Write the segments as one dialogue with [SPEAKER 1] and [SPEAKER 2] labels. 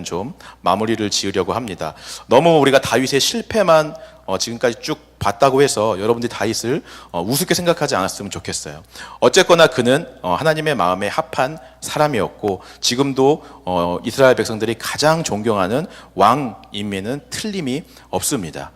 [SPEAKER 1] 좀 마무리를 지으려고 합니다. 너무 우리가 다윗의 실패만 지금까지 쭉 봤다고 해서 여러분들이 다윗을 우습게 생각하지 않았으면 좋겠어요. 어쨌거나 그는 하나님의 마음에 합한 사람이었고 지금도 이스라엘 백성들이 가장 존경하는 왕임에는 틀림이 없습니다.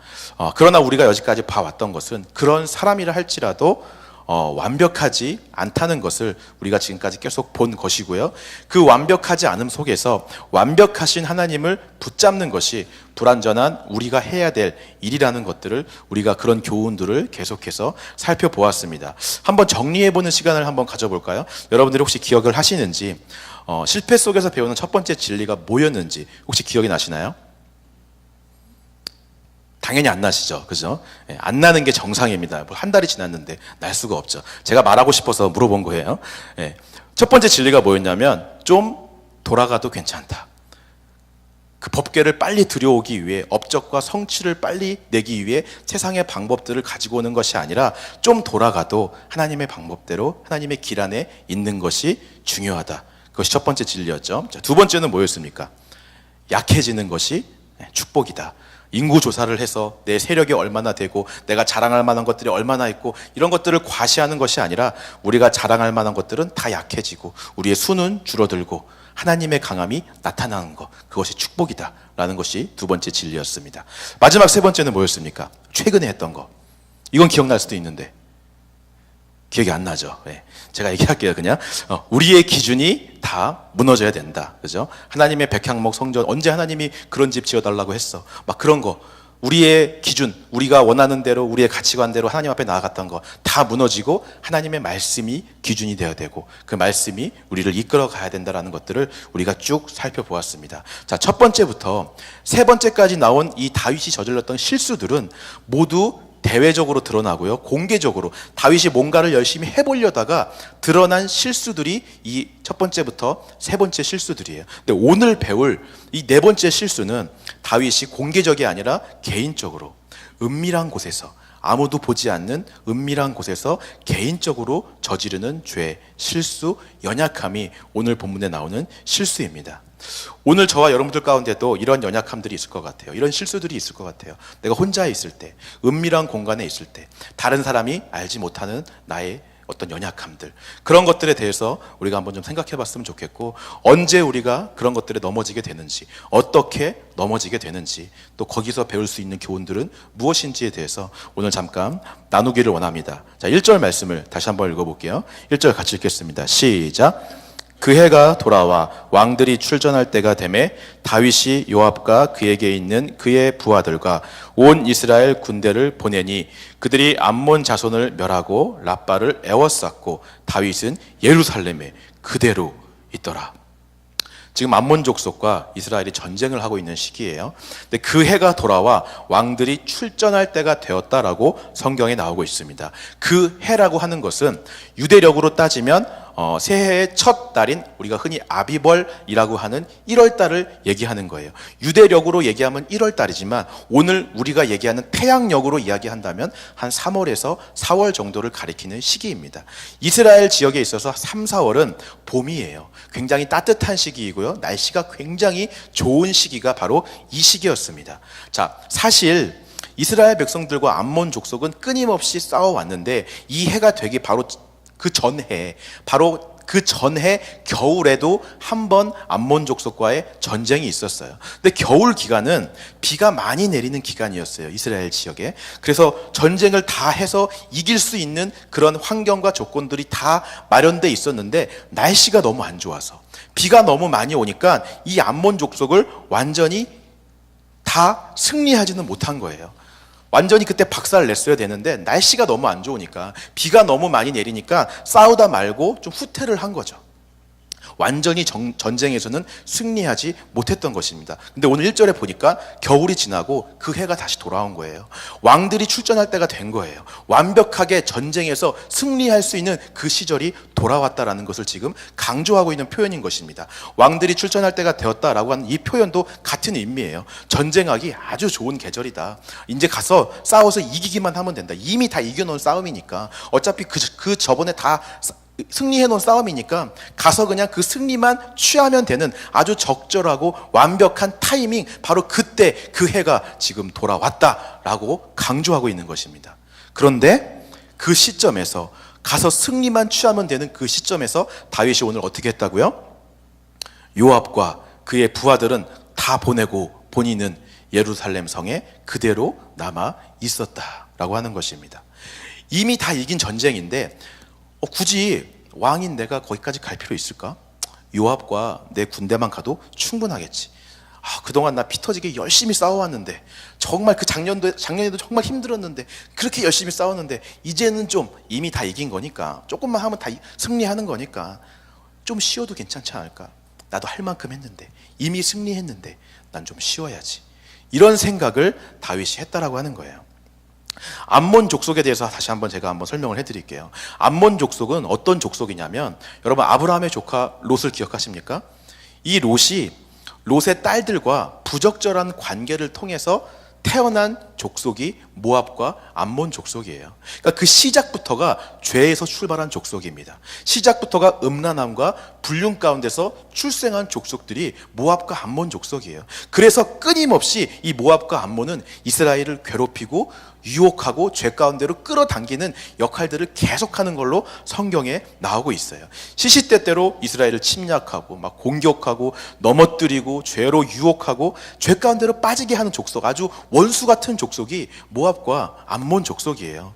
[SPEAKER 1] 그러나 우리가 여기까지 봐왔던 것은 그런 사람이라 할지라도 완벽하지 않다는 것을 우리가 지금까지 계속 본 것이고요. 그 완벽하지 않음 속에서 완벽하신 하나님을 붙잡는 것이 불완전한 우리가 해야 될 일이라는 것들을 우리가 그런 교훈들을 계속해서 살펴보았습니다. 한번 정리해보는 시간을 한번 가져볼까요? 여러분들이 혹시 기억을 하시는지 실패 속에서 배우는 첫 번째 진리가 뭐였는지 혹시 기억이 나시나요? 당연히 안 나시죠. 그죠? 안 나는 게 정상입니다. 한 달이 지났는데 날 수가 없죠. 제가 말하고 싶어서 물어본 거예요. 첫 번째 진리가 뭐였냐면 좀 돌아가도 괜찮다. 그 법궤를 빨리 들여오기 위해 업적과 성취를 빨리 내기 위해 세상의 방법들을 가지고 오는 것이 아니라 좀 돌아가도 하나님의 방법대로 하나님의 길 안에 있는 것이 중요하다. 그것이 첫 번째 진리였죠. 자, 두 번째는 뭐였습니까? 약해지는 것이 축복이다. 인구 조사를 해서 내 세력이 얼마나 되고 내가 자랑할 만한 것들이 얼마나 있고 이런 것들을 과시하는 것이 아니라 우리가 자랑할 만한 것들은 다 약해지고 우리의 수는 줄어들고 하나님의 강함이 나타나는 것, 그것이 축복이다라는 것이 두 번째 진리였습니다. 마지막 세 번째는 뭐였습니까? 최근에 했던 거. 이건 기억날 수도 있는데 기억이 안 나죠. 제가 얘기할게요. 그냥 우리의 기준이 다 무너져야 된다. 그죠? 하나님의 백향목 성전 언제 하나님이 그런 집 지어달라고 했어? 막 그런 거. 우리의 기준, 우리가 원하는 대로 우리의 가치관대로 하나님 앞에 나아갔던 거 다 무너지고 하나님의 말씀이 기준이 되어야 되고 그 말씀이 우리를 이끌어 가야 된다는 것들을 우리가 쭉 살펴보았습니다. 자, 첫 번째부터 세 번째까지 나온 이 다윗이 저질렀던 실수들은 모두 대외적으로 드러나고요. 공개적으로 다윗이 뭔가를 열심히 해보려다가 드러난 실수들이 이 첫 번째부터 세 번째 실수들이에요. 근데 오늘 배울 이 네 번째 실수는 다윗이 공개적이 아니라 개인적으로 은밀한 곳에서 아무도 보지 않는 은밀한 곳에서 개인적으로 저지르는 죄, 실수, 연약함이 오늘 본문에 나오는 실수입니다. 오늘 저와 여러분들 가운데도 이런 연약함들이 있을 것 같아요. 이런 실수들이 있을 것 같아요. 내가 혼자 있을 때, 은밀한 공간에 있을 때, 다른 사람이 알지 못하는 나의 어떤 연약함들, 그런 것들에 대해서 우리가 한번 좀 생각해 봤으면 좋겠고, 언제 우리가 그런 것들에 넘어지게 되는지, 어떻게 넘어지게 되는지, 또 거기서 배울 수 있는 교훈들은 무엇인지에 대해서 오늘 잠깐 나누기를 원합니다. 자, 1절 말씀을 다시 한번 읽어볼게요. 1절 같이 읽겠습니다. 시작. 그 해가 돌아와 왕들이 출전할 때가 되매 다윗이 요압과 그에게 있는 그의 부하들과 온 이스라엘 군대를 보내니 그들이 암몬 자손을 멸하고 랍바를 에워쌌고 다윗은 예루살렘에 그대로 있더라. 지금 암몬 족속과 이스라엘이 전쟁을 하고 있는 시기예요. 근데 그 해가 돌아와 왕들이 출전할 때가 되었다라고 성경에 나오고 있습니다. 그 해라고 하는 것은 유대력으로 따지면 새해의 첫 달인 우리가 흔히 아비벌이라고 하는 1월 달을 얘기하는 거예요. 유대력으로 얘기하면 1월 달이지만 오늘 우리가 얘기하는 태양력으로 이야기한다면 한 3월에서 4월 정도를 가리키는 시기입니다. 이스라엘 지역에 있어서 3, 4월은 봄이에요. 굉장히 따뜻한 시기이고요. 날씨가 굉장히 좋은 시기가 바로 이 시기였습니다. 자, 사실 이스라엘 백성들과 암몬 족속은 끊임없이 싸워왔는데 이 해가 되기 바로 그 전해 겨울에도 한 번 암몬 족속과의 전쟁이 있었어요. 근데 겨울 기간은 비가 많이 내리는 기간이었어요. 이스라엘 지역에. 그래서 전쟁을 다 해서 이길 수 있는 그런 환경과 조건들이 다 마련돼 있었는데 날씨가 너무 안 좋아서 비가 너무 많이 오니까 이 암몬 족속을 완전히 다 승리하지는 못한 거예요. 완전히 그때 박살을 냈어야 되는데 날씨가 너무 안 좋으니까 비가 너무 많이 내리니까 싸우다 말고 좀 후퇴를 한 거죠. 완전히 전쟁에서는 승리하지 못했던 것입니다. 근데 오늘 1절에 보니까 겨울이 지나고 그 해가 다시 돌아온 거예요. 왕들이 출전할 때가 된 거예요. 완벽하게 전쟁에서 승리할 수 있는 그 시절이 돌아왔다라는 것을 지금 강조하고 있는 표현인 것입니다. 왕들이 출전할 때가 되었다라고 하는 이 표현도 같은 의미예요. 전쟁하기 아주 좋은 계절이다. 이제 가서 싸워서 이기기만 하면 된다. 이미 다 이겨놓은 싸움이니까 어차피 그 저번에 다 승리해 놓은 싸움이니까 가서 그냥 그 승리만 취하면 되는 아주 적절하고 완벽한 타이밍, 바로 그때 그 해가 지금 돌아왔다라고 강조하고 있는 것입니다. 그런데 그 시점에서, 가서 승리만 취하면 되는 그 시점에서 다윗이 오늘 어떻게 했다고요? 요압과 그의 부하들은 다 보내고 본인은 예루살렘 성에 그대로 남아 있었다라고 하는 것입니다. 이미 다 이긴 전쟁인데 굳이 왕인 내가 거기까지 갈 필요 있을까? 요압과 내 군대만 가도 충분하겠지. 그동안 나 피 터지게 열심히 싸워왔는데, 정말 그 작년에도 정말 힘들었는데, 그렇게 열심히 싸웠는데, 이제는 좀 이미 다 이긴 거니까, 조금만 하면 다 승리하는 거니까 좀 쉬어도 괜찮지 않을까? 나도 할 만큼 했는데, 이미 승리했는데 난 좀 쉬어야지. 이런 생각을 다윗이 했다라고 하는 거예요. 암몬 족속에 대해서 다시 한번 제가 한번 설명을 해드릴게요. 암몬 족속은 어떤 족속이냐면, 여러분 아브라함의 조카 롯을 기억하십니까? 이 롯의 딸들과 부적절한 관계를 통해서 태어난 족속이 모압과 암몬 족속이에요. 그러니까 그 시작부터가 죄에서 출발한 족속입니다. 시작부터가 음란함과 불륜 가운데서 출생한 족속들이 모압과 암몬 족속이에요. 그래서 끊임없이 이 모압과 암몬은 이스라엘을 괴롭히고 유혹하고 죄 가운데로 끌어당기는 역할들을 계속하는 걸로 성경에 나오고 있어요. 시시때때로 이스라엘을 침략하고 막 공격하고 넘어뜨리고 죄로 유혹하고 죄 가운데로 빠지게 하는 족속, 아주 원수 같은 족속이 모압과 암몬 족속이에요.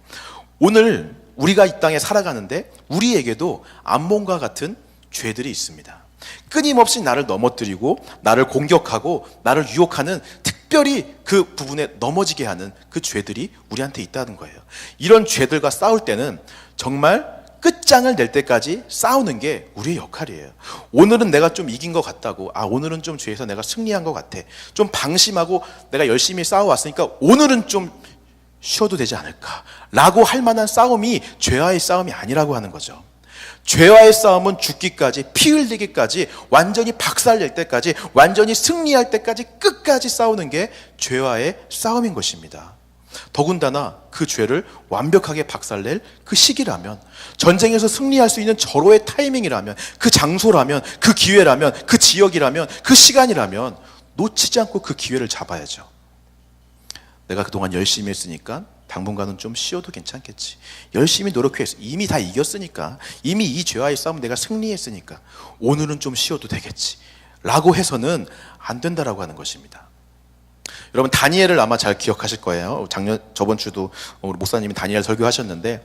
[SPEAKER 1] 오늘 우리가 이 땅에 살아가는데 우리에게도 암몬과 같은 죄들이 있습니다. 끊임없이 나를 넘어뜨리고 나를 공격하고 나를 유혹하는, 특별히 그 부분에 넘어지게 하는 그 죄들이 우리한테 있다는 거예요. 이런 죄들과 싸울 때는 정말 끝장을 낼 때까지 싸우는 게 우리의 역할이에요. 오늘은 내가 좀 이긴 것 같다고, 오늘은 좀 죄에서 내가 승리한 것 같아, 좀 방심하고 내가 열심히 싸워왔으니까 오늘은 좀 쉬어도 되지 않을까 라고 할 만한 싸움이 죄와의 싸움이 아니라고 하는 거죠. 죄와의 싸움은 죽기까지, 피 흘리기까지, 완전히 박살낼 때까지, 완전히 승리할 때까지 끝까지 싸우는 게 죄와의 싸움인 것입니다. 더군다나 그 죄를 완벽하게 박살낼 그 시기라면, 전쟁에서 승리할 수 있는 절호의 타이밍이라면, 그 장소라면, 그 기회라면, 그 지역이라면, 그 시간이라면 놓치지 않고 그 기회를 잡아야죠. 내가 그동안 열심히 했으니까 당분간은 좀 쉬어도 괜찮겠지. 열심히 노력해서 이미 다 이겼으니까, 이미 이 죄와의 싸움 내가 승리했으니까 오늘은 좀 쉬어도 되겠지 라고 해서는 안 된다라고 하는 것입니다. 여러분 다니엘을 아마 잘 기억하실 거예요. 저번 주도 우리 목사님이 다니엘 설교하셨는데,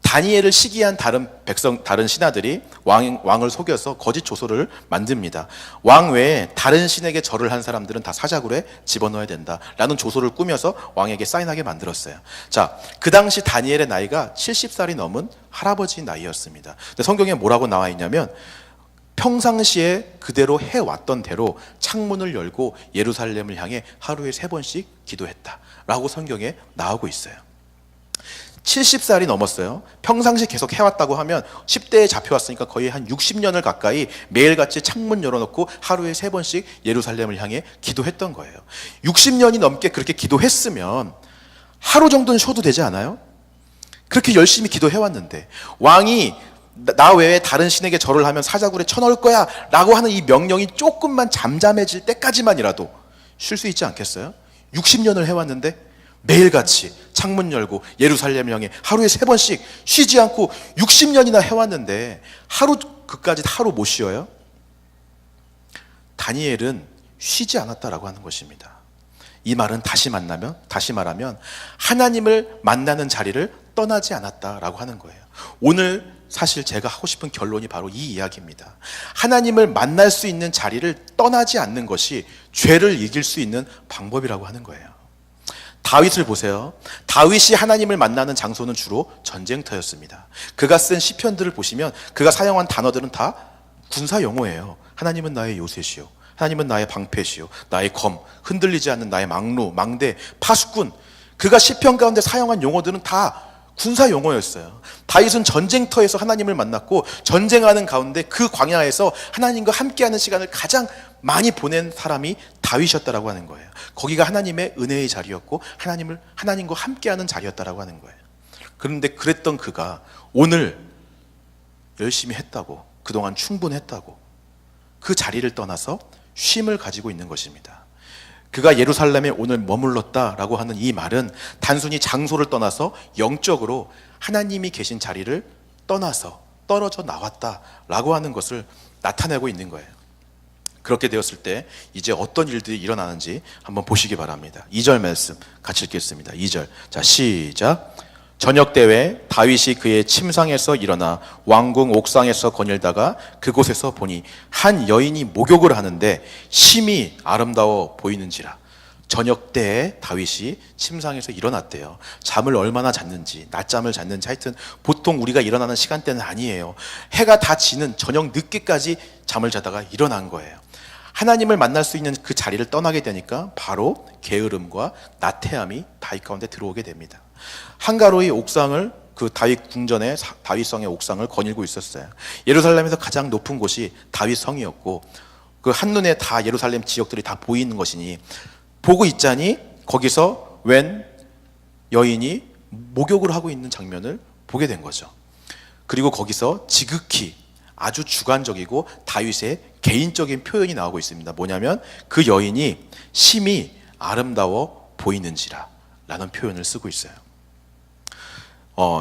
[SPEAKER 1] 다니엘을 시기한 다른 신하들이 왕을 속여서 거짓 조서를 만듭니다. 왕 외에 다른 신에게 절을 한 사람들은 다 사자굴에 집어넣어야 된다라는 조서를 꾸며서 왕에게 사인하게 만들었어요. 자, 그 당시 다니엘의 나이가 70살이 넘은 할아버지 나이였습니다. 근데 성경에 뭐라고 나와 있냐면, 평상시에 그대로 해왔던 대로 창문을 열고 예루살렘을 향해 하루에 3번씩 기도했다라고 성경에 나오고 있어요. 70살이 넘었어요. 평상시 계속 해왔다고 하면 10대에 잡혀왔으니까 거의 한 60년을 가까이 매일같이 창문 열어놓고 하루에 3번씩 예루살렘을 향해 기도했던 거예요. 60년이 넘게 그렇게 기도했으면 하루 정도는 쉬어도 되지 않아요? 그렇게 열심히 기도해왔는데, 왕이 나 외에 다른 신에게 절을 하면 사자굴에 쳐넣을 거야 라고 하는 이 명령이 조금만 잠잠해질 때까지만이라도 쉴 수 있지 않겠어요? 60년을 해왔는데 매일같이 창문 열고 예루살렘 향해 하루에 3번씩 쉬지 않고 60년이나 해왔는데 그까짓 하루 못 쉬어요? 다니엘은 쉬지 않았다라고 하는 것입니다. 이 말은 다시 말하면 하나님을 만나는 자리를 떠나지 않았다라고 하는 거예요. 오늘 사실 제가 하고 싶은 결론이 바로 이 이야기입니다. 하나님을 만날 수 있는 자리를 떠나지 않는 것이 죄를 이길 수 있는 방법이라고 하는 거예요. 다윗을 보세요. 다윗이 하나님을 만나는 장소는 주로 전쟁터였습니다. 그가 쓴 시편들을 보시면 그가 사용한 단어들은 다 군사 용어예요. 하나님은 나의 요새시요, 하나님은 나의 방패시요, 나의 검, 흔들리지 않는 나의 망루, 망대, 파수꾼. 그가 시편 가운데 사용한 용어들은 다 군사 용어였어요. 다윗은 전쟁터에서 하나님을 만났고, 전쟁하는 가운데 그 광야에서 하나님과 함께하는 시간을 가장 많이 보낸 사람이 다윗이었다라고 하는 거예요. 거기가 하나님의 은혜의 자리였고 하나님과 함께하는 자리였다라고 하는 거예요. 그런데 그랬던 그가 오늘 열심히 했다고, 그동안 충분했다고 그 자리를 떠나서 쉼을 가지고 있는 것입니다. 그가 예루살렘에 오늘 머물렀다라고 하는 이 말은 단순히 장소를 떠나서 영적으로 하나님이 계신 자리를 떠나서 떨어져 나왔다라고 하는 것을 나타내고 있는 거예요. 그렇게 되었을 때 이제 어떤 일들이 일어나는지 한번 보시기 바랍니다. 2절 말씀 같이 읽겠습니다. 2절. 자, 시작. 저녁 때에 다윗이 그의 침상에서 일어나 왕궁 옥상에서 거닐다가 그곳에서 보니 한 여인이 목욕을 하는데 심히 아름다워 보이는지라. 저녁 때에 다윗이 침상에서 일어났대요. 잠을 얼마나 잤는지, 낮잠을 잤는지, 하여튼 보통 우리가 일어나는 시간대는 아니에요. 해가 다 지는 저녁 늦게까지 잠을 자다가 일어난 거예요. 하나님을 만날 수 있는 그 자리를 떠나게 되니까 바로 게으름과 나태함이 다윗 가운데 들어오게 됩니다. 한가로이 옥상을, 그 다윗 궁전의 다윗성의 옥상을 거닐고 있었어요. 예루살렘에서 가장 높은 곳이 다윗성이었고 그 한눈에 다 예루살렘 지역들이 다 보이는 것이니 보고 있자니 거기서 웬 여인이 목욕을 하고 있는 장면을 보게 된 거죠. 그리고 거기서 지극히 아주 주관적이고 다윗의 개인적인 표현이 나오고 있습니다. 뭐냐면 그 여인이 심히 아름다워 보이는지라 라는 표현을 쓰고 있어요.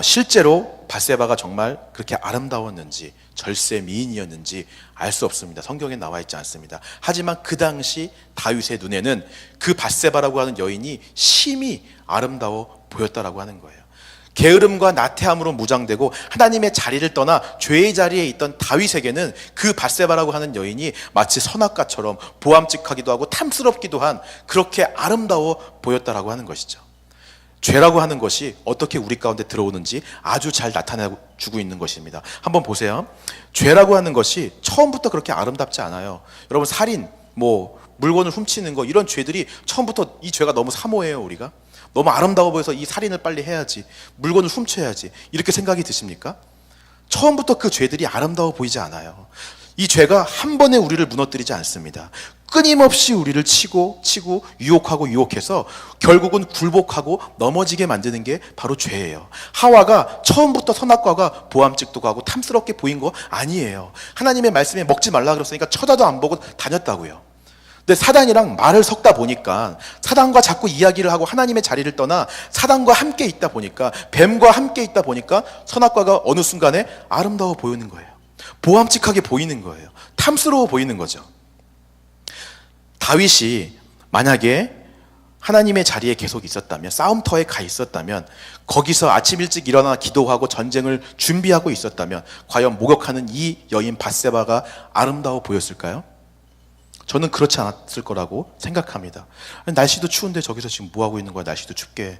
[SPEAKER 1] 실제로 밧세바가 정말 그렇게 아름다웠는지 절세 미인이었는지 알 수 없습니다. 성경에 나와 있지 않습니다. 하지만 그 당시 다윗의 눈에는 그 밧세바라고 하는 여인이 심히 아름다워 보였다라고 하는 거예요. 게으름과 나태함으로 무장되고 하나님의 자리를 떠나 죄의 자리에 있던 다윗에게는 그 밧세바라고 하는 여인이 마치 선악과처럼 보암직하기도 하고 탐스럽기도 한 그렇게 아름다워 보였다라고 하는 것이죠. 죄라고 하는 것이 어떻게 우리 가운데 들어오는지 아주 잘 나타내주고 있는 것입니다. 한번 보세요. 죄라고 하는 것이 처음부터 그렇게 아름답지 않아요. 여러분, 살인, 물건을 훔치는 거, 이런 죄들이 처음부터 이 죄가 너무 사모해요. 우리가 너무 아름다워 보여서 이 살인을 빨리 해야지, 물건을 훔쳐야지, 이렇게 생각이 드십니까? 처음부터 그 죄들이 아름다워 보이지 않아요. 이 죄가 한 번에 우리를 무너뜨리지 않습니다. 끊임없이 우리를 치고 유혹하고 유혹해서 결국은 굴복하고 넘어지게 만드는 게 바로 죄예요. 하와가 처음부터 선악과가 보암직도 가고 탐스럽게 보인 거 아니에요. 하나님의 말씀에 먹지 말라 그랬으니까 쳐다도 안 보고 다녔다고요. 근데 사단이랑 말을 섞다 보니까, 사단과 자꾸 이야기를 하고 하나님의 자리를 떠나 사단과 함께 있다 보니까, 뱀과 함께 있다 보니까 선악과가 어느 순간에 아름다워 보이는 거예요. 보암직하게 보이는 거예요. 탐스러워 보이는 거죠. 다윗이 만약에 하나님의 자리에 계속 있었다면, 싸움터에 가 있었다면, 거기서 아침 일찍 일어나 기도하고 전쟁을 준비하고 있었다면 과연 목욕하는 이 여인 밧세바가 아름다워 보였을까요? 저는 그렇지 않았을 거라고 생각합니다. 날씨도 추운데 저기서 지금 뭐하고 있는 거야? 날씨도 춥게.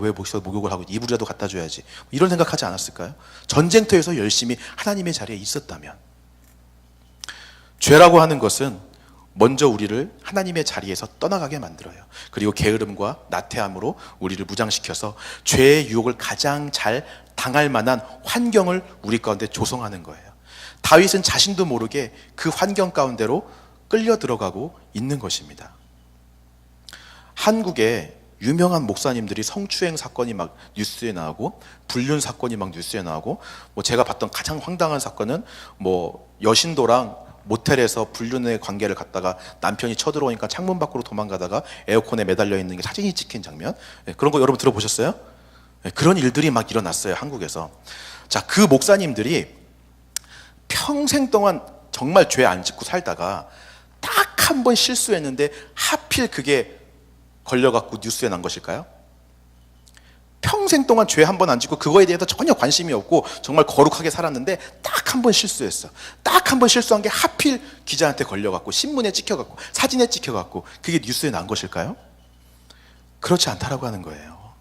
[SPEAKER 1] 왜 거기서 목욕을 하고 이불이라도 갖다 줘야지. 이런 생각하지 않았을까요? 전쟁터에서 열심히 하나님의 자리에 있었다면. 죄라고 하는 것은 먼저 우리를 하나님의 자리에서 떠나가게 만들어요. 그리고 게으름과 나태함으로 우리를 무장시켜서 죄의 유혹을 가장 잘 당할 만한 환경을 우리 가운데 조성하는 거예요. 다윗은 자신도 모르게 그 환경 가운데로 끌려 들어가고 있는 것입니다. 한국에 유명한 목사님들이 성추행 사건이 막 뉴스에 나오고, 불륜 사건이 막 뉴스에 나오고, 제가 봤던 가장 황당한 사건은 여신도랑 모텔에서 불륜의 관계를 갖다가 남편이 쳐들어오니까 창문 밖으로 도망가다가 에어컨에 매달려 있는 게 사진이 찍힌 장면, 그런 거 여러분 들어보셨어요? 그런 일들이 막 일어났어요, 한국에서. 자, 그 목사님들이 평생 동안 정말 죄 안 짓고 살다가 딱 한 번 실수했는데 하필 그게 걸려갖고 뉴스에 난 것일까요? 평생 동안 죄 한 번 안 짓고 그거에 대해서 전혀 관심이 없고 정말 거룩하게 살았는데 딱 한 번 실수했어. 딱 한 번 실수한 게 하필 기자한테 걸려갖고 신문에 찍혀갖고 사진에 찍혀갖고 그게 뉴스에 난 것일까요? 그렇지 않다라고 하는 거예요.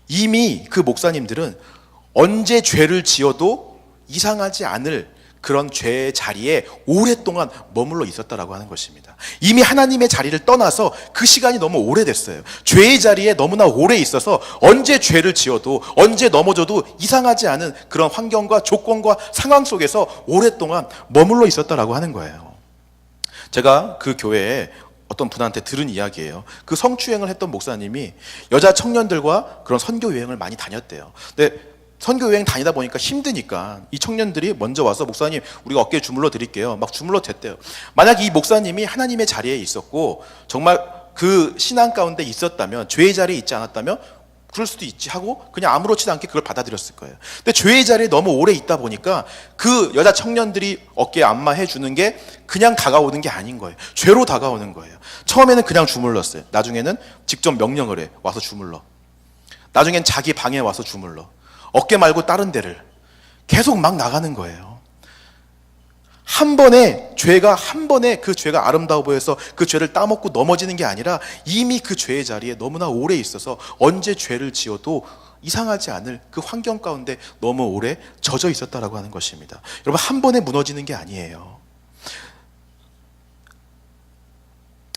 [SPEAKER 1] 이미 그 목사님들은 언제 죄를 지어도 이상하지 않을 그런 죄의 자리에 오랫동안 머물러 있었다라고 하는 것입니다. 이미 하나님의 자리를 떠나서 그 시간이 너무 오래됐어요. 죄의 자리에 너무나 오래 있어서 언제 죄를 지어도 언제 넘어져도 이상하지 않은 그런 환경과 조건과 상황 속에서 오랫동안 머물러 있었다라고 하는 거예요. 제가 그 교회에 어떤 분한테 들은 이야기예요. 그 성추행을 했던 목사님이 여자 청년들과 그런 선교 여행을 많이 다녔대요. 근데 선교 여행 다니다 보니까 힘드니까 이 청년들이 먼저 와서 목사님 우리가 어깨에 주물러 드릴게요. 막 주물러 댔대요. 만약 이 목사님이 하나님의 자리에 있었고 정말 그 신앙 가운데 있었다면, 죄의 자리에 있지 않았다면 그럴 수도 있지 하고 그냥 아무렇지도 않게 그걸 받아들였을 거예요. 근데 죄의 자리에 너무 오래 있다 보니까 그 여자 청년들이 어깨에 안마해 주는 게 그냥 다가오는 게 아닌 거예요. 죄로 다가오는 거예요. 처음에는 그냥 주물렀어요. 나중에는 직접 명령을 해. 와서 주물러. 나중엔 자기 방에 와서 주물러. 어깨 말고 다른 데를. 계속 막 나가는 거예요. 한 번에 그 죄가 아름다워 보여서 그 죄를 따먹고 넘어지는 게 아니라 이미 그 죄의 자리에 너무나 오래 있어서 언제 죄를 지어도 이상하지 않을 그 환경 가운데 너무 오래 젖어 있었다라고 하는 것입니다. 여러분, 한 번에 무너지는 게 아니에요.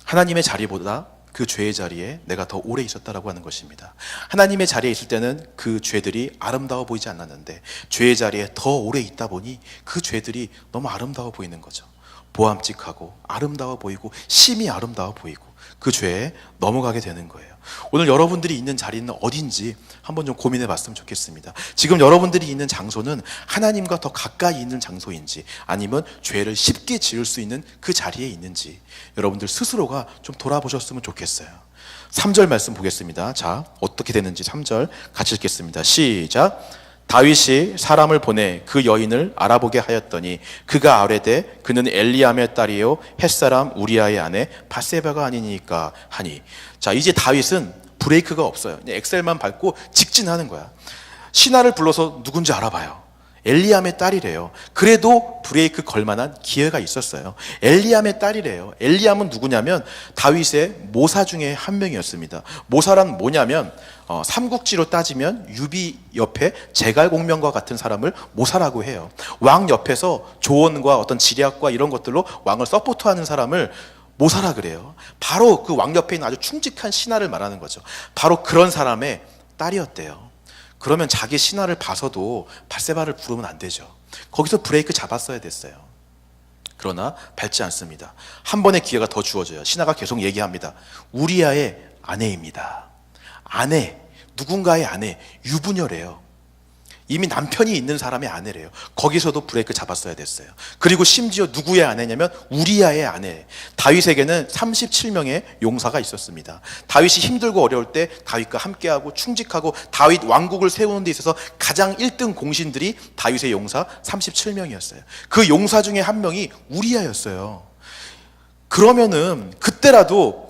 [SPEAKER 1] 하나님의 자리보다 그 죄의 자리에 내가 더 오래 있었다라고 하는 것입니다. 하나님의 자리에 있을 때는 그 죄들이 아름다워 보이지 않았는데 죄의 자리에 더 오래 있다 보니 그 죄들이 너무 아름다워 보이는 거죠. 보암직하고 아름다워 보이고 심히 아름다워 보이고 그 죄에 넘어가게 되는 거예요. 오늘 여러분들이 있는 자리는 어딘지 한번 좀 고민해 봤으면 좋겠습니다. 지금 여러분들이 있는 장소는 하나님과 더 가까이 있는 장소인지 아니면 죄를 쉽게 지을 수 있는 그 자리에 있는지 여러분들 스스로가 좀 돌아보셨으면 좋겠어요. 3절 말씀 보겠습니다. 자, 어떻게 되는지 3절 같이 읽겠습니다. 시작. 다윗이 사람을 보내 그 여인을 알아보게 하였더니 그가 아뢰되 그는 엘리암의 딸이요 햇사람 우리아의 아내 밧세바가 아니니까 하니. 자, 이제 다윗은 브레이크가 없어요. 엑셀만 밟고 직진하는 거야. 신하를 불러서 누군지 알아봐요. 엘리암의 딸이래요. 그래도 브레이크 걸 만한 기회가 있었어요. 엘리암의 딸이래요. 엘리암은 누구냐면 다윗의 모사 중에 한 명이었습니다. 모사란 뭐냐면 삼국지로 따지면 유비 옆에 제갈공명과 같은 사람을 모사라고 해요. 왕 옆에서 조언과 어떤 지략과 이런 것들로 왕을 서포트하는 사람을 모사라 그래요. 바로 그 왕 옆에 있는 아주 충직한 신하를 말하는 거죠. 바로 그런 사람의 딸이었대요. 그러면 자기 신하를 봐서도 밧세바를 부르면 안 되죠. 거기서 브레이크 잡았어야 됐어요. 그러나 밟지 않습니다. 한 번의 기회가 더 주어져요. 신하가 계속 얘기합니다. 우리아의 아내입니다. 아내, 누군가의 아내, 유부녀래요. 이미 남편이 있는 사람의 아내래요. 거기서도 브레이크 잡았어야 됐어요. 그리고 심지어 누구의 아내냐면 우리아의 아내. 다윗에게는 37명의 용사가 있었습니다. 다윗이 힘들고 어려울 때 다윗과 함께하고 충직하고 다윗 왕국을 세우는 데 있어서 가장 1등 공신들이 다윗의 용사 37명이었어요. 그 용사 중에 한 명이 우리아였어요. 그러면은 그때라도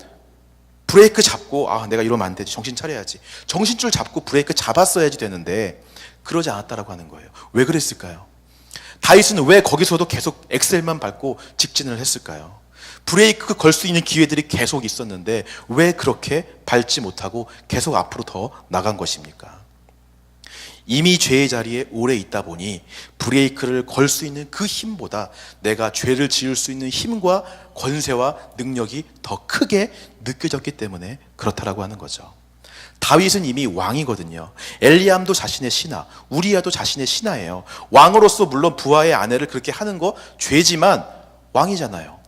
[SPEAKER 1] 브레이크 잡고 내가 이러면 안 되지. 정신 차려야지. 정신줄 잡고 브레이크 잡았어야지 되는데 그러지 않았다라고 하는 거예요. 왜 그랬을까요? 다윗은 왜 거기서도 계속 엑셀만 밟고 직진을 했을까요? 브레이크 걸 수 있는 기회들이 계속 있었는데 왜 그렇게 밟지 못하고 계속 앞으로 더 나간 것입니까? 이미 죄의 자리에 오래 있다 보니 브레이크를 걸 수 있는 그 힘보다 내가 죄를 지을 수 있는 힘과 권세와 능력이 더 크게 느껴졌기 때문에 그렇다라고 하는 거죠. 다윗은 이미 왕이거든요. 엘리암도 자신의 신하, 우리아도 자신의 신하예요. 왕으로서 물론 부하의 아내를 그렇게 하는 거 죄지만 왕이잖아요.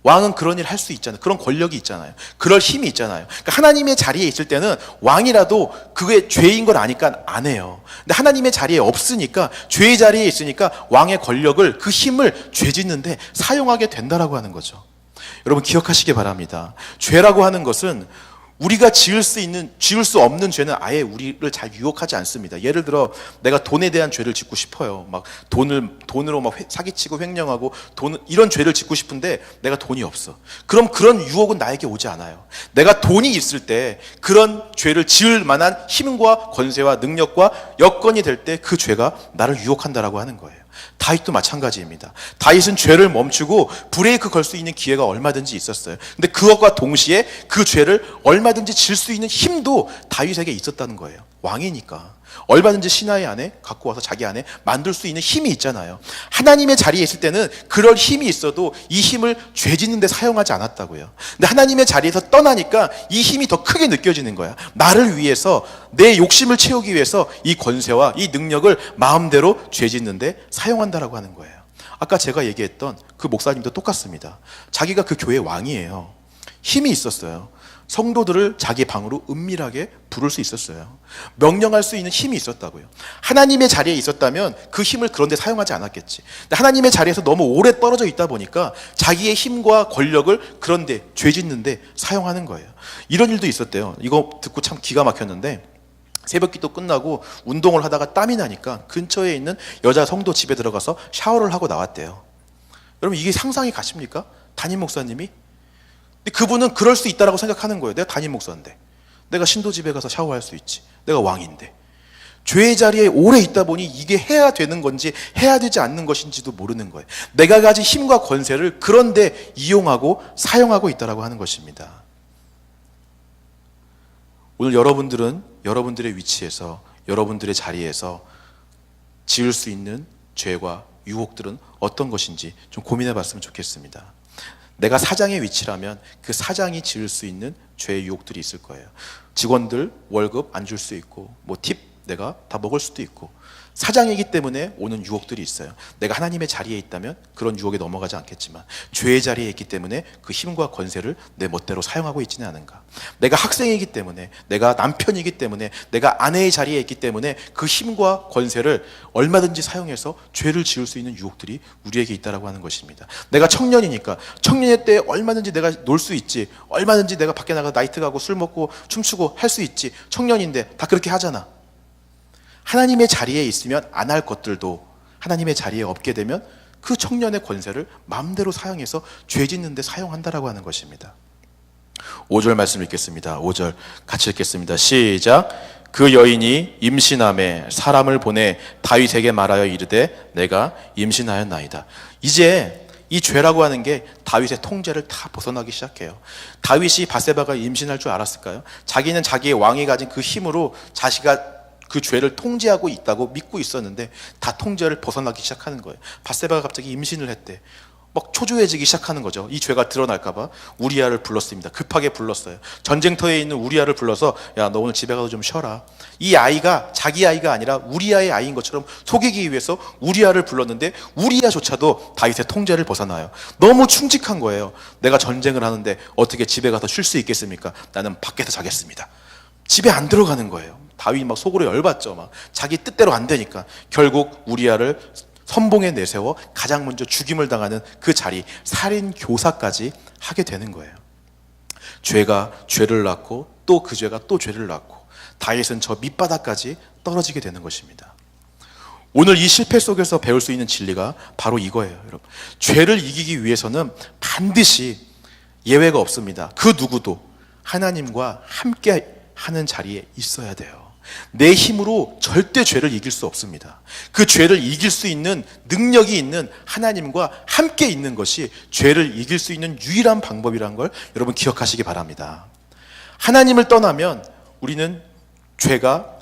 [SPEAKER 1] 왕은 그런 일 할 수 있잖아요. 그런 권력이 있잖아요. 그럴 힘이 있잖아요. 그러니까 하나님의 자리에 있을 때는 왕이라도 그게 죄인 걸 아니까 안 해요. 근데 하나님의 자리에 없으니까, 죄의 자리에 있으니까 왕의 권력을, 그 힘을 죄 짓는데 사용하게 된다라고 하는 거죠. 여러분 기억하시기 바랍니다. 죄라고 하는 것은 우리가 지을 수 없는 죄는 아예 우리를 잘 유혹하지 않습니다. 예를 들어 내가 돈에 대한 죄를 짓고 싶어요. 막 돈으로 막 사기치고 횡령하고 이런 죄를 짓고 싶은데 내가 돈이 없어. 그럼 그런 유혹은 나에게 오지 않아요. 내가 돈이 있을 때 그런 죄를 지을 만한 힘과 권세와 능력과 여건이 될 때 그 죄가 나를 유혹한다라고 하는 거예요. 다윗도 마찬가지입니다. 다윗은 죄를 멈추고 브레이크 걸 수 있는 기회가 얼마든지 있었어요. 근데 그것과 동시에 그 죄를 얼마든지 질 수 있는 힘도 다윗에게 있었다는 거예요. 왕이니까 얼마든지 신하의 안에 갖고 와서 자기 안에 만들 수 있는 힘이 있잖아요. 하나님의 자리에 있을 때는 그럴 힘이 있어도 이 힘을 죄 짓는 데 사용하지 않았다고요. 근데 하나님의 자리에서 떠나니까 이 힘이 더 크게 느껴지는 거야. 나를 위해서, 내 욕심을 채우기 위해서 이 권세와 이 능력을 마음대로 죄 짓는 데 사용한다라고 하는 거예요. 아까 제가 얘기했던 그 목사님도 똑같습니다. 자기가 그 교회 왕이에요. 힘이 있었어요. 성도들을 자기 방으로 은밀하게 부를 수 있었어요. 명령할 수 있는 힘이 있었다고요. 하나님의 자리에 있었다면 그 힘을 그런 데 사용하지 않았겠지. 근데 하나님의 자리에서 너무 오래 떨어져 있다 보니까 자기의 힘과 권력을 그런 데, 죄 짓는 데 사용하는 거예요. 이런 일도 있었대요. 이거 듣고 참 기가 막혔는데, 새벽기도 끝나고 운동을 하다가 땀이 나니까 근처에 있는 여자 성도 집에 들어가서 샤워를 하고 나왔대요. 여러분, 이게 상상이 가십니까? 담임 목사님이? 근데 그분은 그럴 수 있다라고 생각하는 거예요. 내가 담임 목사인데, 내가 신도 집에 가서 샤워할 수 있지, 내가 왕인데. 죄의 자리에 오래 있다 보니 이게 해야 되는 건지 해야 되지 않는 것인지도 모르는 거예요. 내가 가진 힘과 권세를 그런데 이용하고 사용하고 있다라고 하는 것입니다. 오늘 여러분들은 여러분들의 위치에서, 여러분들의 자리에서 지을 수 있는 죄와 유혹들은 어떤 것인지 좀 고민해 봤으면 좋겠습니다. 내가 사장의 위치라면 그 사장이 지을 수 있는 죄의 유혹들이 있을 거예요. 직원들 월급 안 줄 수 있고, 뭐 팁 내가 다 먹을 수도 있고, 사장이기 때문에 오는 유혹들이 있어요. 내가 하나님의 자리에 있다면 그런 유혹에 넘어가지 않겠지만, 죄의 자리에 있기 때문에 그 힘과 권세를 내 멋대로 사용하고 있지는 않은가. 내가 학생이기 때문에, 내가 남편이기 때문에, 내가 아내의 자리에 있기 때문에 그 힘과 권세를 얼마든지 사용해서 죄를 지을 수 있는 유혹들이 우리에게 있다라고 하는 것입니다. 내가 청년이니까 청년의 때 얼마든지 내가 놀 수 있지, 얼마든지 내가 밖에 나가 나이트 가고 술 먹고 춤추고 할 수 있지. 청년인데 다 그렇게 하잖아. 하나님의 자리에 있으면 안 할 것들도 하나님의 자리에 없게 되면 그 청년의 권세를 마음대로 사용해서 죄 짓는 데 사용한다라고 하는 것입니다. 5절 말씀 읽겠습니다. 5절 같이 읽겠습니다. 시작. 그 여인이 임신함에 사람을 보내 다윗에게 말하여 이르되 내가 임신하였나이다. 이제 이 죄라고 하는 게 다윗의 통제를 다 벗어나기 시작해요. 다윗이 밧세바가 임신할 줄 알았을까요? 자기는 자기의 왕이 가진 그 힘으로 자기가 그 죄를 통제하고 있다고 믿고 있었는데 다 통제를 벗어나기 시작하는 거예요. 밧세바가 갑자기 임신을 했대. 막 초조해지기 시작하는 거죠. 이 죄가 드러날까 봐 우리아를 불렀습니다. 급하게 불렀어요. 전쟁터에 있는 우리아를 불러서 야, 너 오늘 집에 가서 좀 쉬어라. 이 아이가 자기 아이가 아니라 우리아의 아이인 것처럼 속이기 위해서 우리아를 불렀는데 우리아조차도 다윗의 통제를 벗어나요. 너무 충직한 거예요. 내가 전쟁을 하는데 어떻게 집에 가서 쉴 수 있겠습니까? 나는 밖에서 자겠습니다. 집에 안 들어가는 거예요. 다윗이 막 속으로 열받죠. 막 자기 뜻대로 안 되니까 결국 우리아를 선봉에 내세워 가장 먼저 죽임을 당하는 그 자리, 살인 교사까지 하게 되는 거예요. 죄가 죄를 낳고 또 그 죄가 또 죄를 낳고 다윗은 저 밑바닥까지 떨어지게 되는 것입니다. 오늘 이 실패 속에서 배울 수 있는 진리가 바로 이거예요, 여러분. 죄를 이기기 위해서는 반드시 예외가 없습니다. 그 누구도 하나님과 함께 하는 자리에 있어야 돼요. 내 힘으로 절대 죄를 이길 수 없습니다. 그 죄를 이길 수 있는 능력이 있는 하나님과 함께 있는 것이 죄를 이길 수 있는 유일한 방법이라는 걸 여러분 기억하시기 바랍니다. 하나님을 떠나면 우리는 죄가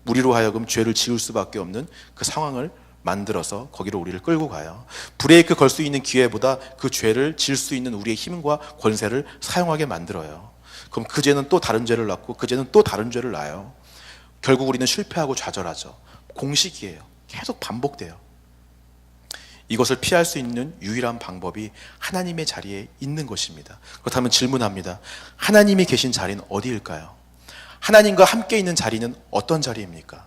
[SPEAKER 1] 우리로 하여금 죄를 지을 수밖에 없는 그 상황을 만들어서 거기로 우리를 끌고 가요. 브레이크 걸 수 있는 기회보다 그 죄를 지을 수 있는 우리의 힘과 권세를 사용하게 만들어요. 그럼 그 죄는 또 다른 죄를 낳고 그 죄는 또 다른 죄를 낳아요. 결국 우리는 실패하고 좌절하죠. 공식이에요. 계속 반복돼요. 이것을 피할 수 있는 유일한 방법이 하나님의 자리에 있는 것입니다. 그렇다면 질문합니다. 하나님이 계신 자리는 어디일까요? 하나님과 함께 있는 자리는 어떤 자리입니까?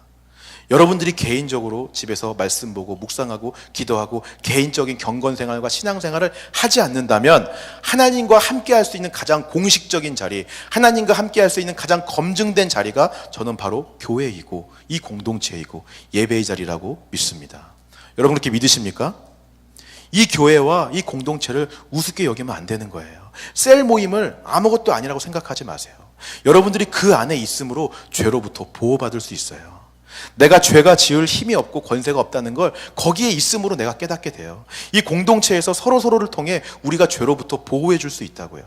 [SPEAKER 1] 여러분들이 개인적으로 집에서 말씀 보고 묵상하고 기도하고 개인적인 경건생활과 신앙생활을 하지 않는다면 하나님과 함께 할 수 있는 가장 공식적인 자리, 하나님과 함께 할 수 있는 가장 검증된 자리가 저는 바로 교회이고 이 공동체이고 예배의 자리라고 믿습니다. 여러분 그렇게 믿으십니까? 이 교회와 이 공동체를 우습게 여기면 안 되는 거예요. 셀 모임을 아무것도 아니라고 생각하지 마세요. 여러분들이 그 안에 있음으로 죄로부터 보호받을 수 있어요. 내가 죄가 지을 힘이 없고 권세가 없다는 걸 거기에 있음으로 내가 깨닫게 돼요. 이 공동체에서 서로서로를 통해 우리가 죄로부터 보호해 줄 수 있다고요.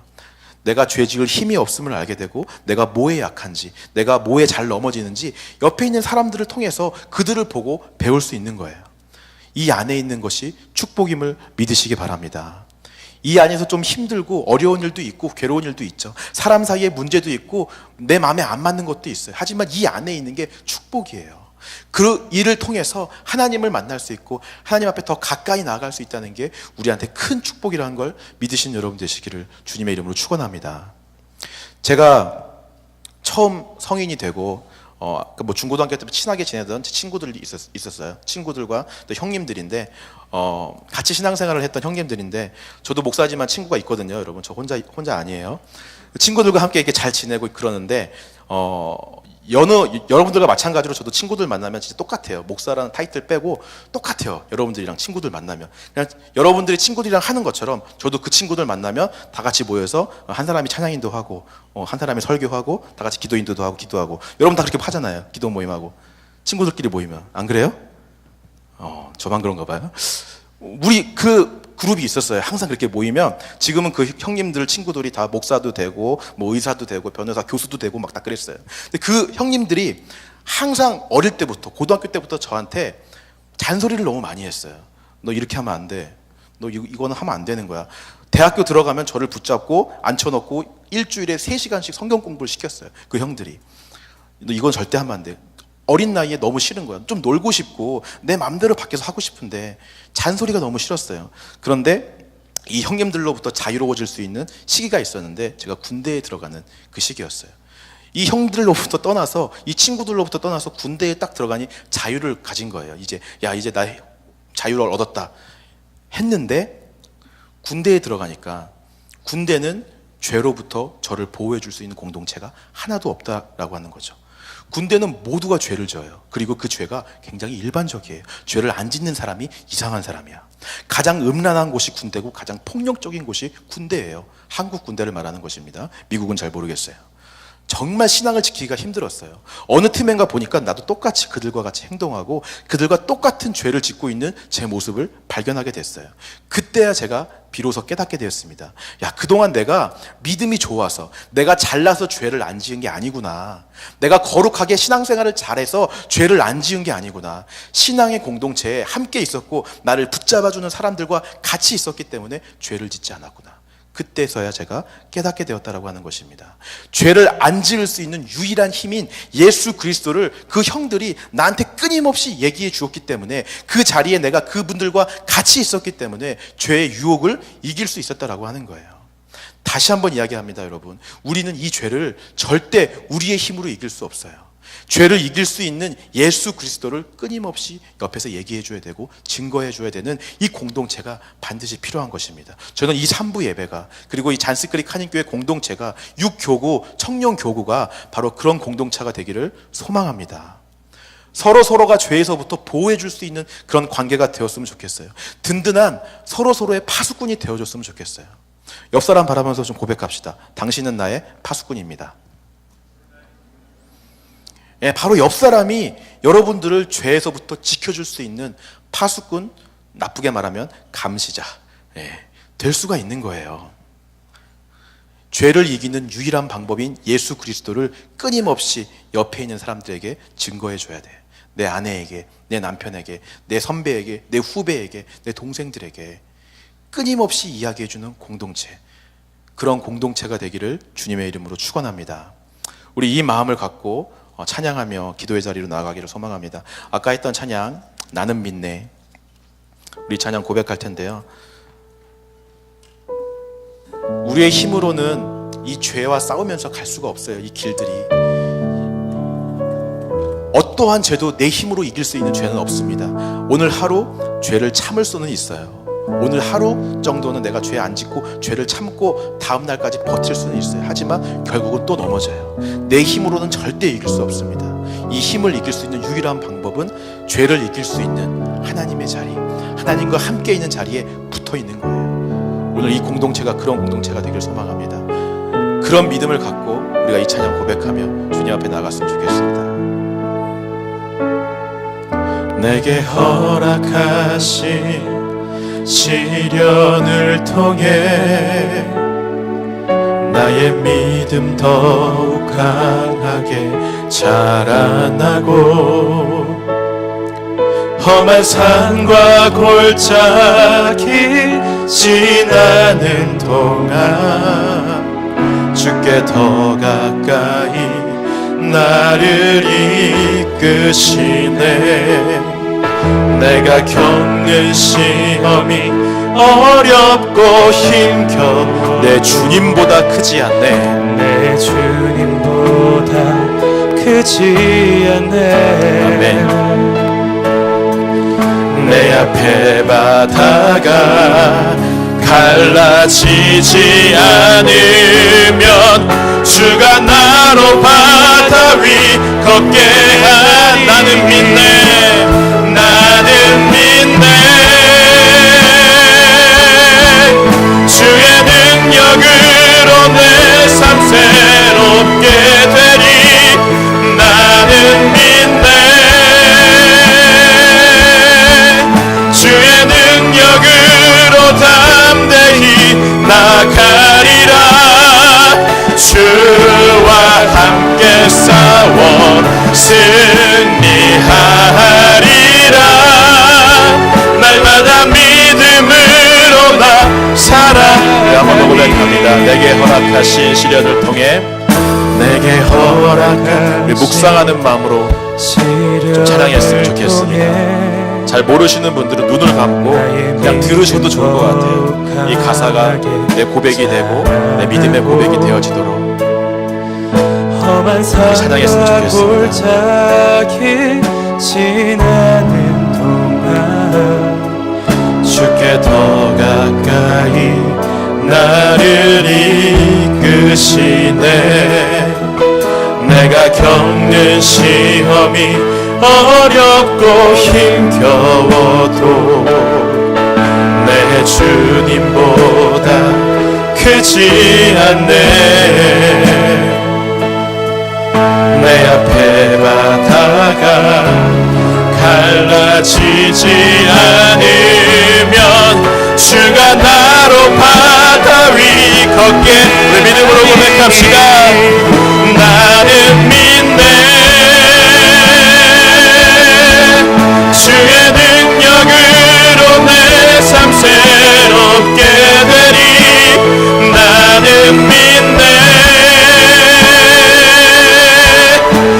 [SPEAKER 1] 내가 죄 지을 힘이 없음을 알게 되고 내가 뭐에 약한지, 내가 뭐에 잘 넘어지는지 옆에 있는 사람들을 통해서 그들을 보고 배울 수 있는 거예요. 이 안에 있는 것이 축복임을 믿으시기 바랍니다. 이 안에서 좀 힘들고 어려운 일도 있고 괴로운 일도 있죠. 사람 사이에 문제도 있고 내 마음에 안 맞는 것도 있어요. 하지만 이 안에 있는 게 축복이에요. 그 일을 통해서 하나님을 만날 수 있고 하나님 앞에 더 가까이 나아갈 수 있다는 게 우리한테 큰 축복이라는 걸 믿으신 여러분 되시기를 주님의 이름으로 축원합니다. 제가 처음 성인이 되고 뭐 중고등학교 때부터 친하게 지내던 제 친구들이 있었어요. 친구들과 또 형님들인데 같이 신앙생활을 했던 형님들인데, 저도 목사지만 친구가 있거든요. 여러분, 저 혼자 아니에요. 친구들과 함께 이렇게 잘 지내고 그러는데 여러분들과 마찬가지로 저도 친구들 만나면 진짜 똑같아요. 목사라는 타이틀 빼고 똑같아요. 여러분들이랑 친구들 만나면 그냥 여러분들이 친구들이랑 하는 것처럼 저도 그 친구들 만나면 다 같이 모여서 한 사람이 찬양인도 하고 한 사람이 설교하고 다 같이 기도인도도 하고 기도하고. 여러분 다 그렇게 하잖아요. 기도 모임하고 친구들끼리 모이면. 안 그래요? 저만 그런가 봐요. 우리 그 그룹이 있었어요. 항상 그렇게 모이면. 지금은 그 형님들 친구들이 다 목사도 되고 뭐 의사도 되고 변호사 교수도 되고 막 다 그랬어요. 근데 그 형님들이 항상 어릴 때부터, 고등학교 때부터 저한테 잔소리를 너무 많이 했어요. 너 이렇게 하면 안 돼. 너 이거는 하면 안 되는 거야. 대학교 들어가면 저를 붙잡고 앉혀놓고 일주일에 3시간씩 성경 공부를 시켰어요. 그 형들이. 너 이건 절대 하면 안 돼. 어린 나이에 너무 싫은 거야. 좀 놀고 싶고 내 맘대로 밖에서 하고 싶은데 잔소리가 너무 싫었어요. 그런데 이 형님들로부터 자유로워질 수 있는 시기가 있었는데, 제가 군대에 들어가는 그 시기였어요. 이 형들로부터 떠나서, 이 친구들로부터 떠나서 군대에 딱 들어가니 자유를 가진 거예요. 이제 나 자유를 얻었다 했는데, 군대에 들어가니까 군대는 죄로부터 저를 보호해 줄 수 있는 공동체가 하나도 없다라고 하는 거죠. 군대는 모두가 죄를 져요. 그리고 그 죄가 굉장히 일반적이에요. 죄를 안 짓는 사람이 이상한 사람이야. 가장 음란한 곳이 군대고 가장 폭력적인 곳이 군대예요. 한국 군대를 말하는 것입니다. 미국은 잘 모르겠어요. 정말 신앙을 지키기가 힘들었어요. 어느 틈엔가 보니까 나도 똑같이 그들과 같이 행동하고 그들과 똑같은 죄를 짓고 있는 제 모습을 발견하게 됐어요. 그때야 제가 비로소 깨닫게 되었습니다. 그동안 내가 믿음이 좋아서, 내가 잘나서 죄를 안 지은 게 아니구나. 내가 거룩하게 신앙생활을 잘해서 죄를 안 지은 게 아니구나. 신앙의 공동체에 함께 있었고 나를 붙잡아주는 사람들과 같이 있었기 때문에 죄를 짓지 않았구나. 그때서야 제가 깨닫게 되었다라고 하는 것입니다. 죄를 안 지을 수 있는 유일한 힘인 예수 그리스도를 그 형들이 나한테 끊임없이 얘기해 주었기 때문에, 그 자리에 내가 그분들과 같이 있었기 때문에 죄의 유혹을 이길 수 있었다라고 하는 거예요. 다시 한번 이야기합니다, 여러분. 우리는 이 죄를 절대 우리의 힘으로 이길 수 없어요. 죄를 이길 수 있는 예수 그리스도를 끊임없이 옆에서 얘기해 줘야 되고 증거해 줘야 되는 이 공동체가 반드시 필요한 것입니다. 저는 이 3부 예배가, 그리고 이 잔스크릭 한인교회 공동체가, 6교구, 청년교구가 바로 그런 공동체가 되기를 소망합니다. 서로가 죄에서부터 보호해 줄 수 있는 그런 관계가 되었으면 좋겠어요. 든든한 서로의 파수꾼이 되어줬으면 좋겠어요. 옆 사람 바라보면서 좀 고백합시다. 당신은 나의 파수꾼입니다. 바로 옆 사람이 여러분들을 죄에서부터 지켜줄 수 있는 파수꾼, 나쁘게 말하면 감시자 될 수가 있는 거예요. 죄를 이기는 유일한 방법인 예수 그리스도를 끊임없이 옆에 있는 사람들에게 증거해 줘야 돼. 내 아내에게, 내 남편에게, 내 선배에게, 내 후배에게, 내 동생들에게 끊임없이 이야기해 주는 공동체, 그런 공동체가 되기를 주님의 이름으로 축원합니다. 우리 이 마음을 갖고 찬양하며 기도의 자리로 나아가기를 소망합니다. 아까 했던 찬양, 나는 믿네, 우리 찬양 고백할 텐데요. 우리의 힘으로는 이 죄와 싸우면서 갈 수가 없어요. 이 길들이, 어떠한 죄도 내 힘으로 이길 수 있는 죄는 없습니다. 오늘 하루 죄를 참을 수는 있어요. 오늘 하루 정도는 내가 죄 안 짓고 죄를 참고 다음 날까지 버틸 수는 있어요. 하지만 결국은 또 넘어져요. 내 힘으로는 절대 이길 수 없습니다. 이 힘을 이길 수 있는 유일한 방법은 죄를 이길 수 있는 하나님의 자리, 하나님과 함께 있는 자리에 붙어 있는 거예요. 오늘 이 공동체가 그런 공동체가 되길 소망합니다. 그런 믿음을 갖고 우리가 이 찬양 고백하며 주님 앞에 나갔으면 좋겠습니다. 내게 허락하신 시련을 통해 나의 믿음 더욱 강하게 자라나고, 험한 산과 골짜기 지나는 동안 주께 더 가까이 나를 이끄시네. 내가 겪는 시험이 어렵고 힘겨워 내 주님보다 크지 않네. 내
[SPEAKER 2] 주님보다 크지 않네.
[SPEAKER 1] 아멘. 내 앞에 바다가 갈라지지 않으면 주가 나로 바다 위 걷게 한 나는 믿네. 나는 믿네. 주의 능력으로 내 삶 새롭게 되리. 나는 믿네. 주의 능력으로 담대히 나가리라. 주와 함께 싸워 승리하리라. 날마다 믿음으로 나 살아. 한번 더 고백합니다. 내게 허락하신 시련을 통해 내게 허락한 우리 묵상하는 마음으로 좀 찬양했으면 좋겠습니다. 잘 모르시는 분들은 눈을 감고 그냥 들으셔도 좋을 것 같아요. 이 가사가 내 고백이 되고 내 믿음의 고백이 되어지도록 찬양했으면 좋겠습니다.
[SPEAKER 2] 지나는 동안
[SPEAKER 1] 주께 더 가까이 나를 이끄시네. 내가 겪는 시험이 어렵고 힘겨워도 내 주님보다 크지 않네. 내 앞에 바다가 갈라지지 않으면 주가 나로 바다 위 걷게. 우리 믿음으로 고백합시다. 나는 믿네. 주의 능력으로 내 삶 새롭게 되리. 나는 믿네.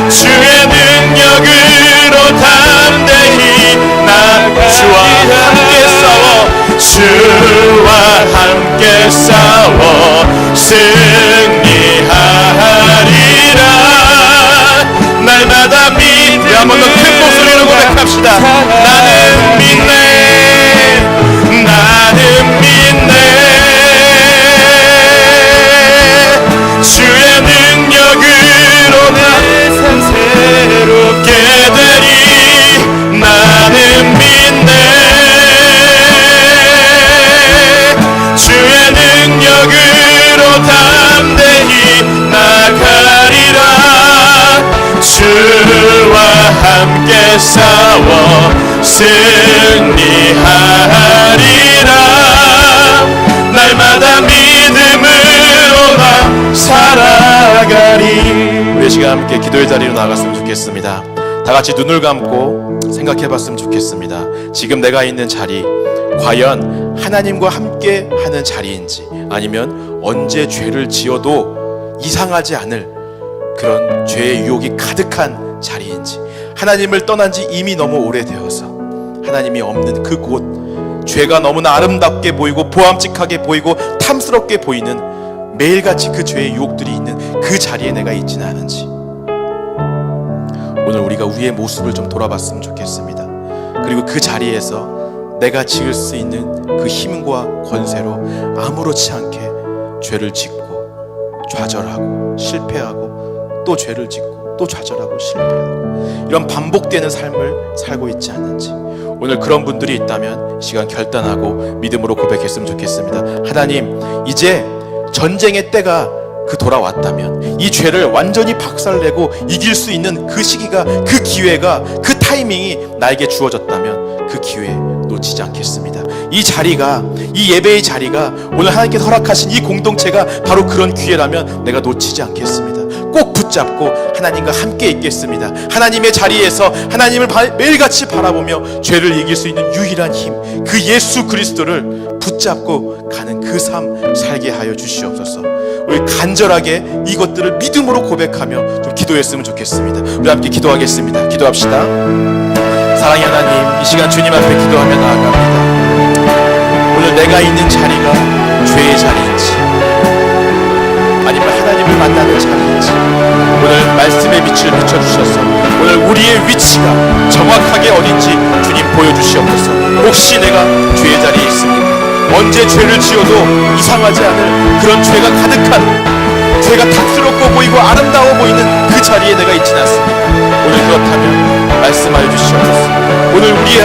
[SPEAKER 1] 주의 능력으로 담대히 나가. 주와 함께 싸워. 주와 함께 싸워 승리하리라. 날마다 믿음. 한 번 더 큰 목소리로 고백합시다. 나는 믿네. 나는 믿네. 주의 능력으로 내 삶 새롭게 되리. 나는 믿네. 주의 능력으로 담대히 나가리라. 주와 함께 싸워 승리하리라. 날마다 믿음으로 나 살아가리. 우리 시간 함께 기도의 자리로 나갔으면 좋겠습니다. 다 같이 눈을 감고 생각해 봤으면 좋겠습니다. 지금 내가 있는 자리, 과연 하나님과 함께 하는 자리인지, 아니면 언제 죄를 지어도 이상하지 않을 그런 죄의 유혹이 가득한 자리인지, 하나님을 떠난 지 이미 너무 오래되어서 하나님이 없는 그곳, 죄가 너무나 아름답게 보이고 보암직하게 보이고 탐스럽게 보이는 매일같이 그 죄의 유혹들이 있는 그 자리에 내가 있지는 않은지, 오늘 우리가 우리의 모습을 좀 돌아봤으면 좋겠습니다. 그리고 그 자리에서 내가 지을 수 있는 그 힘과 권세로 아무렇지 않게 죄를 짓고 좌절하고 실패하고 또 죄를 짓고 또 좌절하고 실패하고 이런 반복되는 삶을 살고 있지 않는지, 오늘 그런 분들이 있다면 이 시간 결단하고 믿음으로 고백했으면 좋겠습니다. 하나님, 이제 전쟁의 때가 돌아왔다면, 이 죄를 완전히 박살내고 이길 수 있는 그 시기가, 그 기회가, 그 타이밍이 나에게 주어졌다면 그 기회 놓치지 않겠습니다. 이 자리가, 이 예배의 자리가, 오늘 하나님께서 허락하신 이 공동체가 바로 그런 기회라면 내가 놓치지 않겠습니다. 꼭 붙잡고 하나님과 함께 있겠습니다. 하나님의 자리에서 하나님을 매일같이 바라보며 죄를 이길 수 있는 유일한 힘, 그 예수 그리스도를 붙잡고 가는 그 삶 살게 하여 주시옵소서. 우리 간절하게 이것들을 믿음으로 고백하며 좀 기도했으면 좋겠습니다. 우리 함께 기도하겠습니다. 기도합시다. 사랑의 하나님, 이 시간 주님 앞에 기도하며 나아갑니다. 오늘 내가 있는 자리가 죄의 자리인지, 아니면 하나님을 만나는 자리, 빛을 비춰주셔서 오늘 우리의 위치가 정확하게 어딘지 주님 보여주시옵소서. 혹시 내가 죄의 자리에 있습니까? 언제 죄를 지어도 이상하지 않을 그런 죄가 가득한, 죄가 탁스럽고 보이고 아름다워 보이는 그 자리에 내가 있지는 않습니까? 오늘 그렇다면 말씀하여 주시옵소서. 오늘 우리의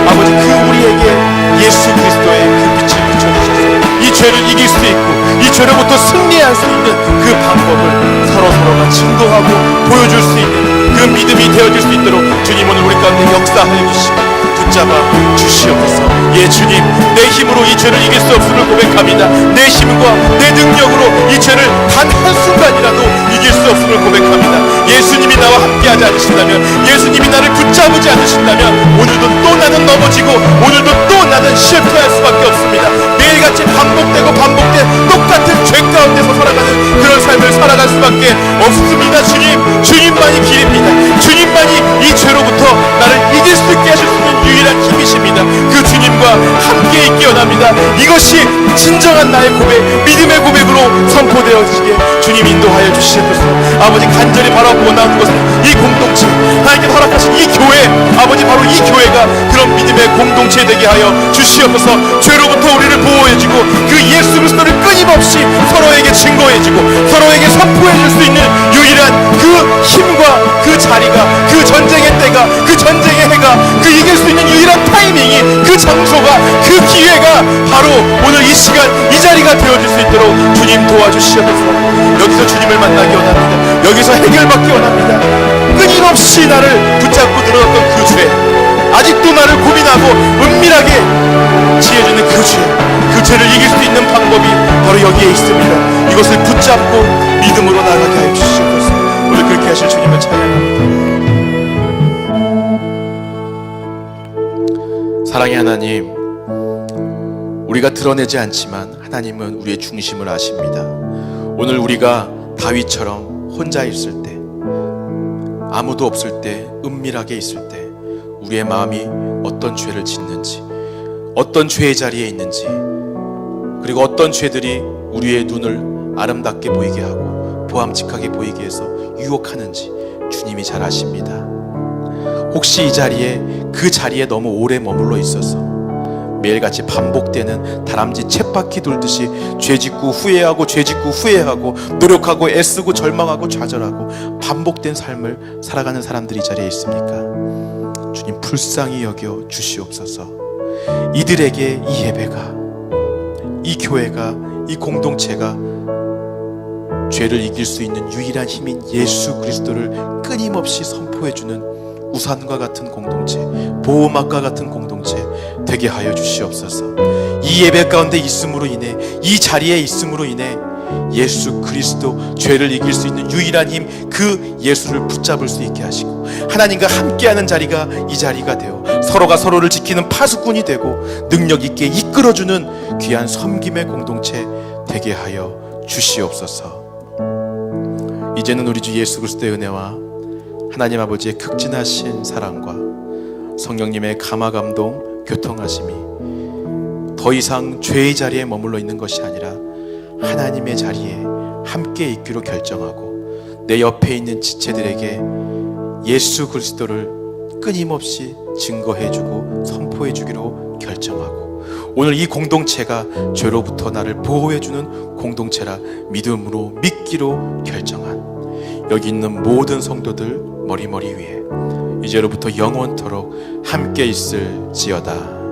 [SPEAKER 1] 아버지, 그 우리에게 예수 그리스도의 그 빛을 비춰주셔서 이 죄를 이길 수 있고 이 죄로부터 승리할 수 있는 그 방법을 서로가 증거하고 보여줄 수 있는 그 믿음이 되어질 수 있도록 주님 오늘 우리 가운데 역사하여 주시고 붙잡아 주시옵소서. 예, 주님, 내 힘으로 이 죄를 이길 수 없음을 고백합니다. 내 힘과 내 능력으로 이 죄를 단 한순간이라도 이길 수 없음을 고백합니다. 예수님이 나와 함께하지 않으신다면, 예수님이 나를 붙잡지 않으신다면 오늘도 또 나는 넘어지고 오늘도 또 나는 실패할 수밖에 없습니다. 매일같이 반복된 똑같은 죄 가운데서 살아가는 그런 삶을 살아갈 수밖에 없습니다. 주님, 주님만이 길입니다. 주님만이 이 죄로부터 나를 이길 수 있게 하실 수 있는 유일한 힘이십니다. 그 주님과 함께 있기 원합니다. 이것이 진정한 나의 고백, 믿음의 고백으로 선포되어지게 주님 인도하여 주시옵소서. 아버지, 간절히 바라고 원하는 것은 이 공동체, 하나님께 허락하신 이 교회, 아버지, 바로 이 교회가 그런 믿음의 공동체 되게 하여 주시옵소서. 죄로부터 우리를 보호해주고 그 예수 그리스도를 끊임없이 서로에게 증거해주고 서로에게 선포해줄 수 있는 유일한 그 힘과 그 자리가, 그 전쟁의 때가, 그 전쟁의 해가, 그 이길 수 있는 유일한 타이밍이, 그 장소가, 그 기회가 바로 오늘 이 시간 이 자리가 되어줄 수 있도록 주님 도와주시옵소서. 여기서 주님을 만나기 원합니다. 여기서 해결받기 원합니다. 끊임없이 나를 붙잡고 늘어졌던 그 죄, 아직도 나를 고민하고 은밀하게 지혜주는 그 죄, 그 죄를 이길 수 있는 방법이 바로 여기에 있습니다. 이것을 붙잡고 믿음으로 나아가게 하여 주시옵소서. 오늘 그렇게 하실 주님을 찬양합니다. 사랑의 하나님, 우리가 드러내지 않지만 하나님은 우리의 중심을 아십니다. 오늘 우리가 다윗처럼 혼자 있을 때, 아무도 없을 때, 은밀하게 있을 때 우리의 마음이 어떤 죄를 짓는지, 어떤 죄의 자리에 있는지, 그리고 어떤 죄들이 우리의 눈을 아름답게 보이게 하고 보암직하게 보이게 해서 유혹하는지 주님이 잘 아십니다. 혹시 이 자리에, 그 자리에 너무 오래 머물러 있어서 매일같이 반복되는 다람쥐 쳇바퀴 돌듯이 죄짓고 후회하고 죄짓고 후회하고 노력하고 애쓰고 절망하고 좌절하고 반복된 삶을 살아가는 사람들이 이 자리에 있습니까? 주님, 불쌍히 여겨 주시옵소서. 이들에게 이 예배가, 이 교회가, 이 공동체가 죄를 이길 수 있는 유일한 힘인 예수 그리스도를 끊임없이 선포해주는 우산과 같은 공동체, 보호막과 같은 공동체 되게 하여 주시옵소서. 이 예배 가운데 있음으로 인해, 이 자리에 있음으로 인해 예수 그리스도, 죄를 이길 수 있는 유일한 힘, 그 예수를 붙잡을 수 있게 하시고 하나님과 함께하는 자리가 이 자리가 되어 서로가 서로를 지키는 파수꾼이 되고 능력 있게 이끌어주는 귀한 섬김의 공동체 되게 하여 주시옵소서. 이제는 우리 주 예수 그리스도의 은혜와 하나님 아버지의 극진하신 사랑과 성령님의 감화감동, 교통하심이 더 이상 죄의 자리에 머물러 있는 것이 아니라 하나님의 자리에 함께 있기로 결정하고 내 옆에 있는 지체들에게 예수 그리스도를 끊임없이 증거해주고 선포해주기로 결정하고 오늘 이 공동체가 죄로부터 나를 보호해주는 공동체라 믿음으로 믿기로 결정한 여기 있는 모든 성도들 머리머리 위에 이제로부터 영원토록 함께 있을지어다.